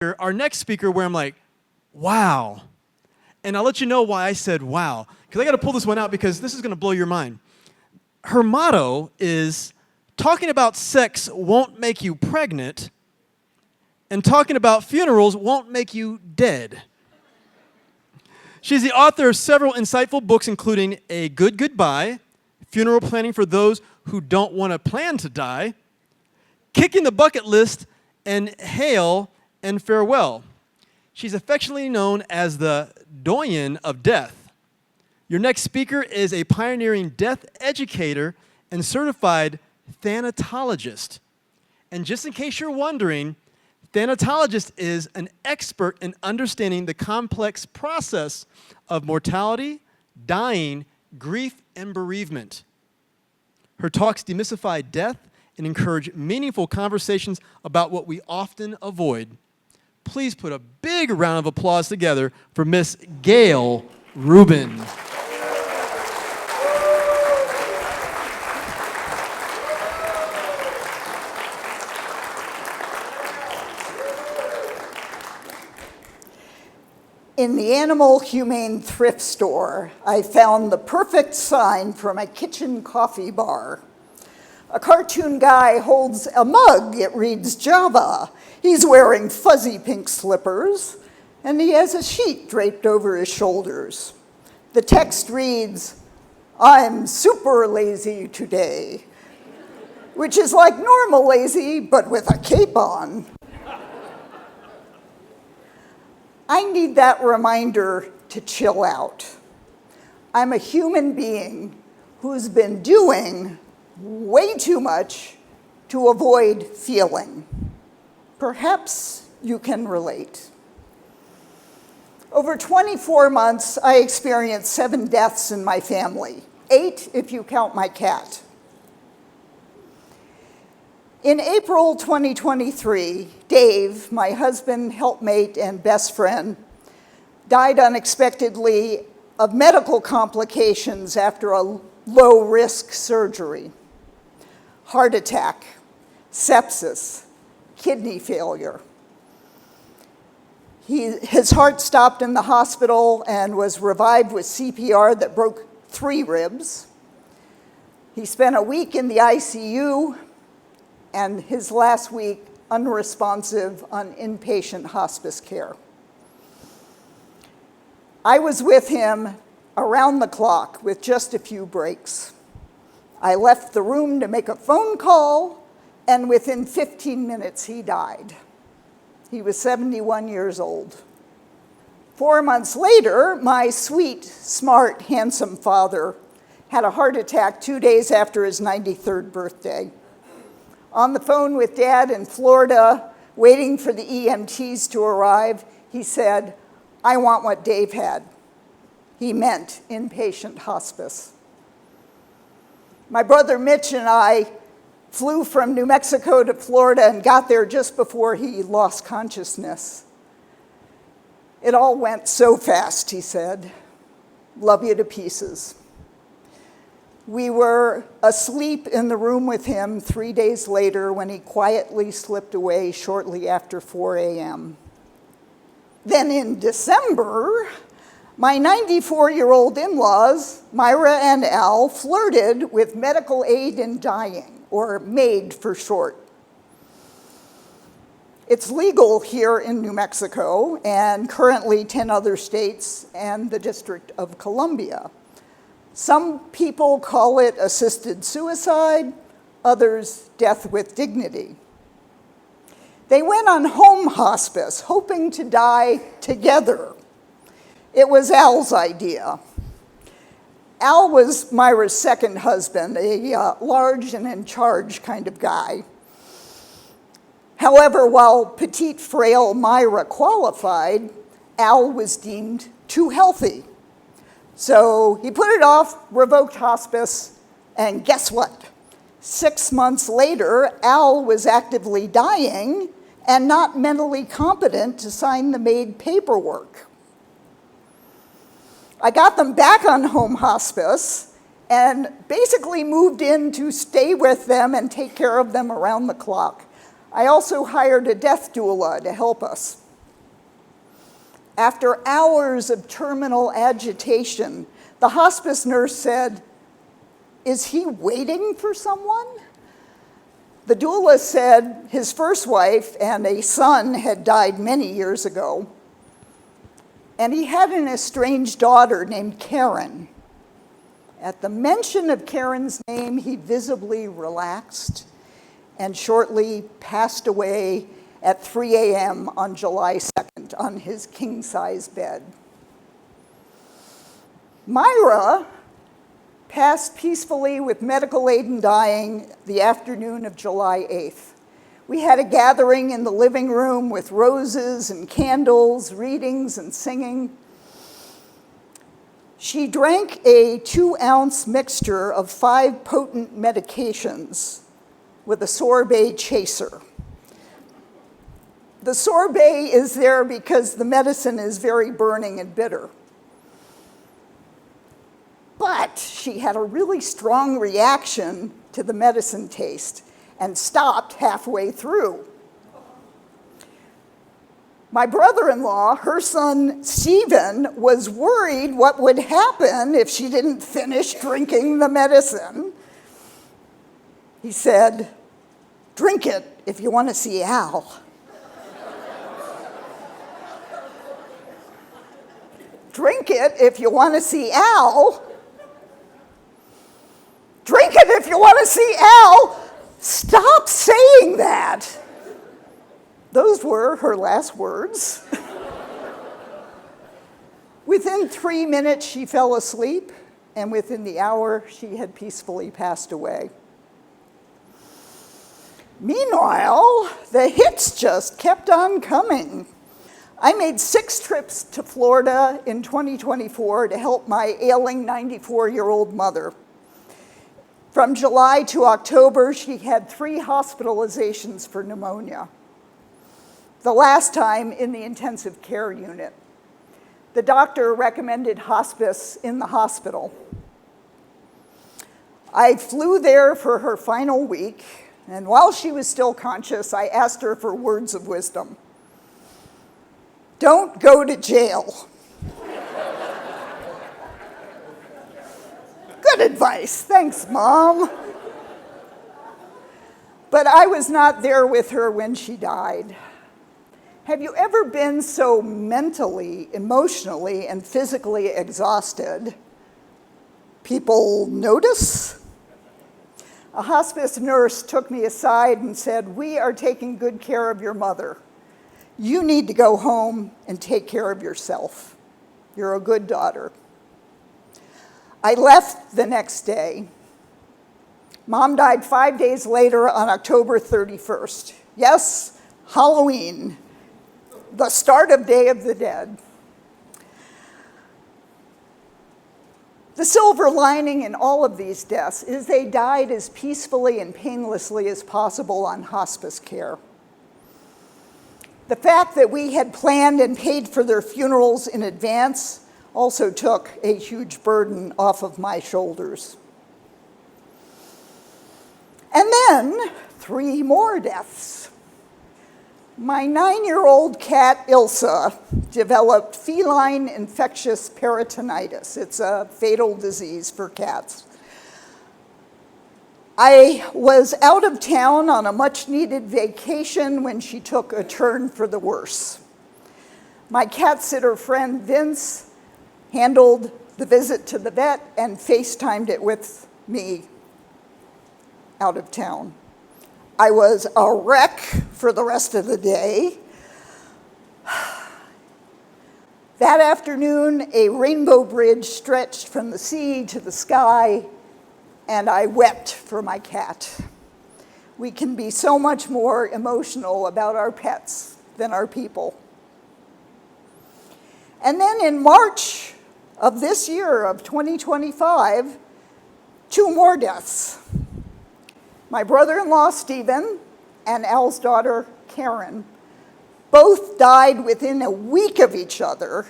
our next speaker where I'm like, wow. And I'll let you know why I said wow. Because I got to pull this one out because this is going to blow your mind. Her motto is, talking about sex won't make you pregnant, and talking about funerals won't make you dead. She's the author of several insightful books, including A Good Goodbye, Funeral Planning for Those Who Don't Want to Plan to Die, Kicking the Bucket List, and Hail and Farewell. She's affectionately known as the Doyenne of Death. Your next speaker is a pioneering death educator and certified thanatologist. And just in case you're wondering, thanatologist is an expert in understanding the complex process of mortality, dying, grief, and bereavement. Her talks demystify death and encourage meaningful conversations about what we often avoid. Please put a big round of applause together for Miss Gail Rubin. In the Animal Humane Thrift Store, I found the perfect sign for my kitchen coffee bar. A cartoon guy holds a mug. It reads Java. He's wearing fuzzy pink slippers, and he has a sheet draped over his shoulders. The text reads, "I'm super lazy today," which is like normal lazy, but with a cape on. I need that reminder to chill out. I'm a human being who's been doing way too much to avoid feeling. Perhaps you can relate. Over 24 months, I experienced 7 deaths in my family, 8 if you count my cat. In April 2023, Dave, my husband, helpmate, and best friend, died unexpectedly of medical complications after a low-risk surgery. Heart attack, sepsis, kidney failure. His heart stopped in the hospital and was revived with CPR that broke 3 ribs. He spent a week in the ICU, and his last week unresponsive on inpatient hospice care. I was with him around the clock with just a few breaks. I left the room to make a phone call, and within 15 minutes he died. He was 71 years old. 4 months later, my sweet, smart, handsome father had a heart attack 2 days after his 93rd birthday. On the phone with Dad in Florida, waiting for the EMTs to arrive, he said, "I want what Dave had." He meant inpatient hospice. My brother Mitch and I flew from New Mexico to Florida and got there just before he lost consciousness. "It all went so fast," he said. "Love you to pieces." We were asleep in the room with him 3 days later when he quietly slipped away shortly after 4 a.m. Then in December, my 94-year-old in-laws, Myra and Al, flirted with medical aid in dying, or MAID for short. It's legal here in New Mexico and currently 10 other states and the District of Columbia. Some people call it assisted suicide, others death with dignity. They went on home hospice, hoping to die together. It was Al's idea. Al was Myra's second husband, a large and in charge kind of guy. However, while petite, frail Myra qualified, Al was deemed too healthy. So he put it off, revoked hospice, and guess what? 6 months later, Al was actively dying and not mentally competent to sign the MAID paperwork. I got them back on home hospice and basically moved in to stay with them and take care of them around the clock. I also hired a death doula to help us. After hours of terminal agitation, the hospice nurse said, "Is he waiting for someone?" The doula said his first wife and a son had died many years ago, and he had an estranged daughter named Karen. At the mention of Karen's name, he visibly relaxed and shortly passed away at 3 a.m. on July 2nd on his king-size bed. Myra passed peacefully with medical aid in dying the afternoon of July 8th. We had a gathering in the living room with roses and candles, readings and singing. She drank a 2-ounce mixture of 5 potent medications with a sorbet chaser. The sorbet is there because the medicine is very burning and bitter. But she had a really strong reaction to the medicine taste and stopped halfway through. My brother-in-law, her son Stephen, was worried what would happen if she didn't finish drinking the medicine. He said, "Drink it if you want to see Al." Drink it if you want to see Al. Drink it if you want to see Al. Stop saying that. Those were her last words. Within 3 minutes, she fell asleep, and within the hour, she had peacefully passed away. Meanwhile, the hits just kept on coming. I made 6 trips to Florida in 2024 to help my ailing 94-year-old mother. From July to October, she had 3 hospitalizations for pneumonia, the last time in the intensive care unit. The doctor recommended hospice in the hospital. I flew there for her final week, and while she was still conscious, I asked her for words of wisdom. Don't go to jail. Good advice. Thanks, Mom. But I was not there with her when she died. Have you ever been so mentally, emotionally, and physically exhausted, people notice? A hospice nurse took me aside and said, "We are taking good care of your mother. You need to go home and take care of yourself. You're a good daughter." I left the next day. Mom died 5 days later on October 31st. Yes, Halloween, the start of Day of the Dead. The silver lining in all of these deaths is they died as peacefully and painlessly as possible on hospice care. The fact that we had planned and paid for their funerals in advance also took a huge burden off of my shoulders. And then 3 more deaths. My 9-year-old cat, Ilsa, developed feline infectious peritonitis. It's a fatal disease for cats. I was out of town on a much-needed vacation when she took a turn for the worse. My cat sitter friend, Vince, handled the visit to the vet and FaceTimed it with me out of town. I was a wreck for the rest of the day. That afternoon, a rainbow bridge stretched from the sea to the sky, and I wept for my cat. We can be so much more emotional about our pets than our people. And then in March of this year, of 2025, 2 more deaths. My brother-in-law, Stephen, and Al's daughter, Karen, both died within a week of each other.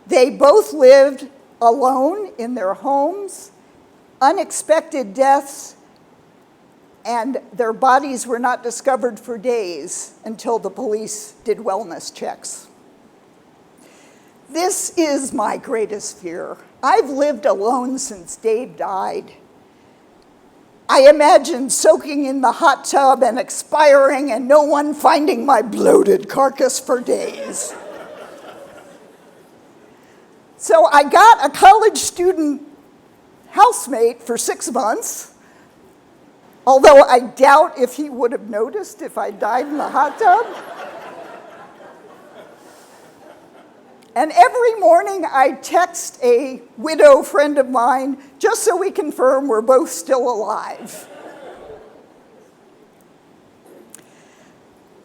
They both lived alone in their homes, unexpected deaths, and their bodies were not discovered for days until the police did wellness checks. This is my greatest fear. I've lived alone since Dave died. I imagine soaking in the hot tub and expiring and no one finding my bloated carcass for days. So I got a college student housemate for 6 months, although I doubt if he would have noticed if I died in the hot tub. And every morning I text a widow friend of mine just so we confirm we're both still alive.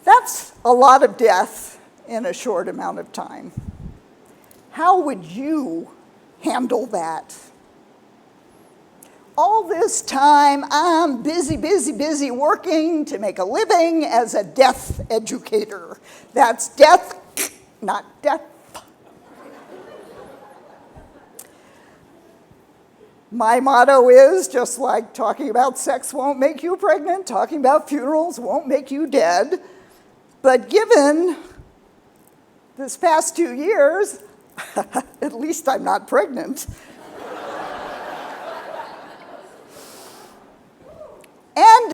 That's a lot of death in a short amount of time. How would you handle that? All this time, I'm busy working to make a living as a death educator. That's death, not death. My motto is, just like talking about sex won't make you pregnant, talking about funerals won't make you dead. But given this past 2 years, at least I'm not pregnant. And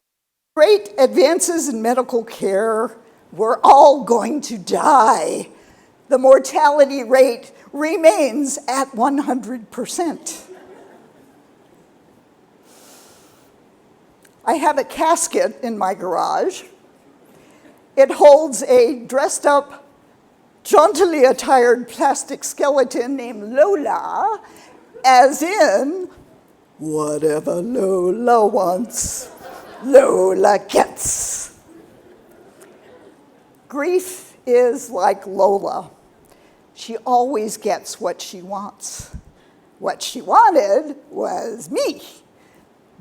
great advances in medical care, we're all going to die. The mortality rate remains at 100%. I have a casket in my garage. It holds a dressed up, jauntily attired plastic skeleton named Lola, as in, whatever Lola wants, Lola gets. Grief is like Lola. She always gets what she wants. What she wanted was me.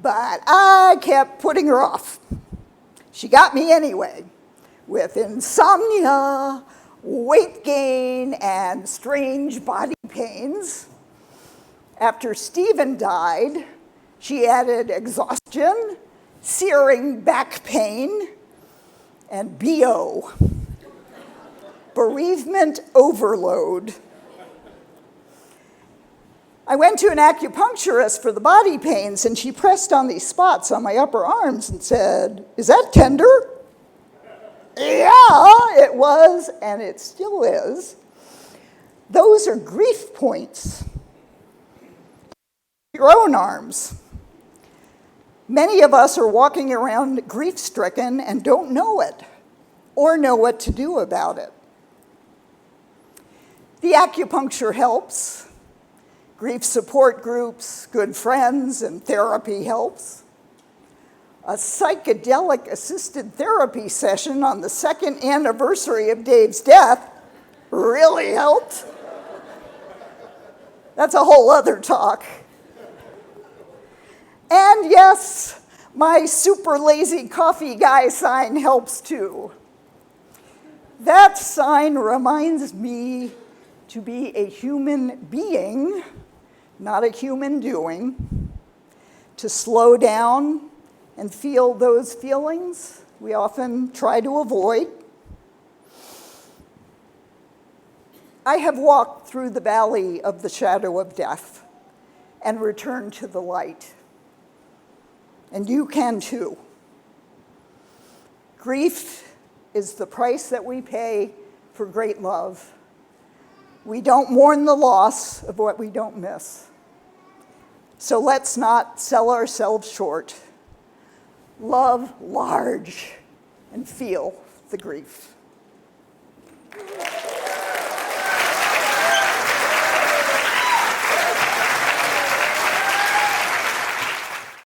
But I kept putting her off. She got me anyway, with insomnia, weight gain, and strange body pains. After Stephen died, she added exhaustion, searing back pain, and BO, bereavement overload. I went to an acupuncturist for the body pains, and she pressed on these spots on my upper arms and said, "Is that tender?" Yeah, it was, and it still is. Those are grief points. Your own arms. Many of us are walking around grief-stricken and don't know it, or know what to do about it. The acupuncture helps. Grief support groups, good friends, and therapy helps. A psychedelic-assisted therapy session on the 2nd anniversary of Dave's death really helped. That's a whole other talk. And yes, my super lazy coffee guy sign helps too. That sign reminds me to be a human being, not a human doing, to slow down and feel those feelings we often try to avoid. I have walked through the valley of the shadow of death and returned to the light. And you can too. Grief is the price that we pay for great love. We don't mourn the loss of what we don't miss. So let's not sell ourselves short. Love large and feel the grief.